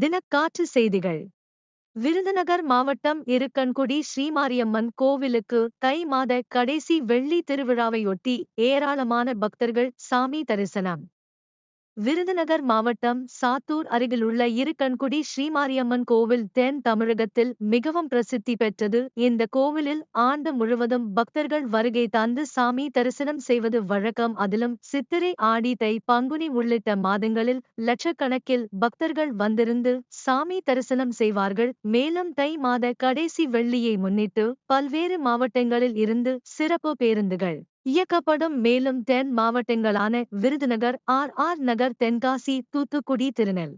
தினக்காற்று செய்திகள். விருதுநகர் மாவட்டம் இருக்கன்குடி ஸ்ரீமாரியம்மன் கோவிலுக்கு தை மாத கடைசி வெள்ளி திருவிழாவையொட்டி ஏராளமான பக்தர்கள் சாமி தரிசனம். விருதுநகர் மாவட்டம் சாத்தூர் அருகிலுள்ள இருக்கன்குடி ஸ்ரீமாரியம்மன் கோவில் தென் தமிழகத்தில் மிகவும் பிரசித்தி பெற்றது. இந்த கோவிலில் ஆண்டு முழுவதும் பக்தர்கள் வருகை தந்து சாமி தரிசனம் செய்வது வழக்கம். அதிலும் சித்திரை, ஆடி, தை, பங்குனி உள்ளிட்ட மாதங்களில் லட்சக்கணக்கில் பக்தர்கள் வந்திருந்து சாமி தரிசனம் செய்வார்கள். மேலும் தை மாத கடைசி வெள்ளியை முன்னிட்டு பல்வேறு மாவட்டங்களில் இருந்து சிறப்பு பேருந்துகள் இயக்கப்படும். மேலும் தென் மாவட்டங்களான விருதுநகர், ஆர். நகர், தென்காசி, தூத்துக்குடி, திருநெல்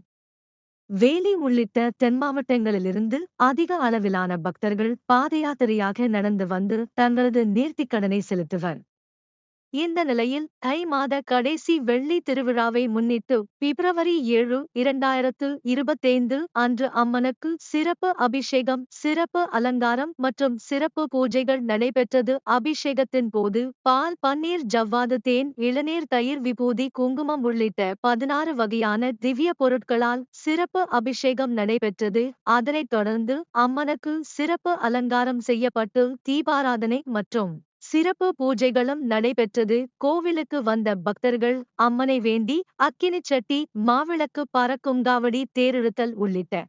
வேலி உள்ளிட்ட தென் மாவட்டங்களிலிருந்து அதிக அளவிலான பக்தர்கள் பாதயாத்திரையாக நடந்து வந்து தங்களது நேர்த்திக்கடனை செலுத்துவர். இந்த நிலையில் தை மாத கடைசி வெள்ளி திருவிழாவை முன்னிட்டு பிப்ரவரி 7, 2025 அன்று அம்மனுக்கு சிறப்பு அபிஷேகம், சிறப்பு அலங்காரம் மற்றும் சிறப்பு பூஜைகள் நடைபெற்றது. அபிஷேகத்தின் போது பால், பன்னீர், ஜவ்வாது, தேன், இளநீர், தயிர், விபூதி, குங்குமம் உள்ளிட்ட 16 வகையான திவ்ய பொருட்களால் சிறப்பு அபிஷேகம் நடைபெற்றது. அதனைத் தொடர்ந்து அம்மனுக்கு சிறப்பு அலங்காரம் செய்யப்பட்டு தீபாராதனை மற்றும் சிறப்பு பூஜைகளும் நடைபெற்றது. கோவிலுக்கு வந்த பக்தர்கள் அம்மனை வேண்டி அக்கினிச் சட்டி, மாவிளக்கு, பறக்கும் காவடி, தேரிழுத்தல் உள்ளிட்ட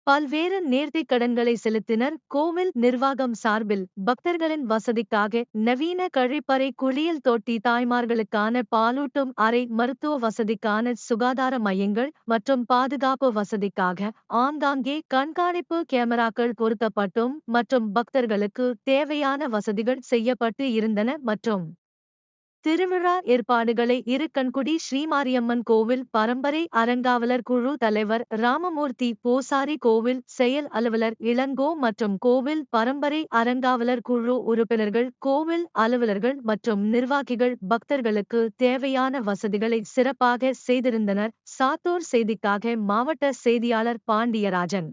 பல்வேறு நேர்த்திக் கடன்களை செலுத்தினர். கோவில் நிர்வாகம் சார்பில் பக்தர்களின் வசதிக்காக நவீன கழிப்பறை, குளியல் தொட்டி, தாய்மார்களுக்கான பாலூட்டும் அறை, மருத்துவ வசதிக்கான சுகாதார மையங்கள் மற்றும் பாதுகாப்பு வசதிக்காக ஆங்காங்கே கண்காணிப்பு கேமராக்கள் பொருத்தப்பட்டும் மற்றும் பக்தர்களுக்கு தேவையான வசதிகள் செய்யப்பட்டு இருந்தன. மற்றும் திருவிழா ஏற்பாடுகளை இருக்கன்குடி ஸ்ரீமாரியம்மன் கோவில் பரம்பரை அறங்காவலர் குழு தலைவர் ராமமூர்த்தி, பூசாரி, கோவில் செயல் அலுவலர் இளங்கோ மற்றும் கோவில் பரம்பரை அறங்காவலர் குழு உறுப்பினர்கள், கோவில் அலுவலர்கள் மற்றும் நிர்வாகிகள் பக்தர்களுக்கு தேவையான வசதிகளை சிறப்பாக செய்திருந்தனர். சாத்தூர் செய்திக்காக மாவட்ட செய்தியாளர் பாண்டியராஜன்.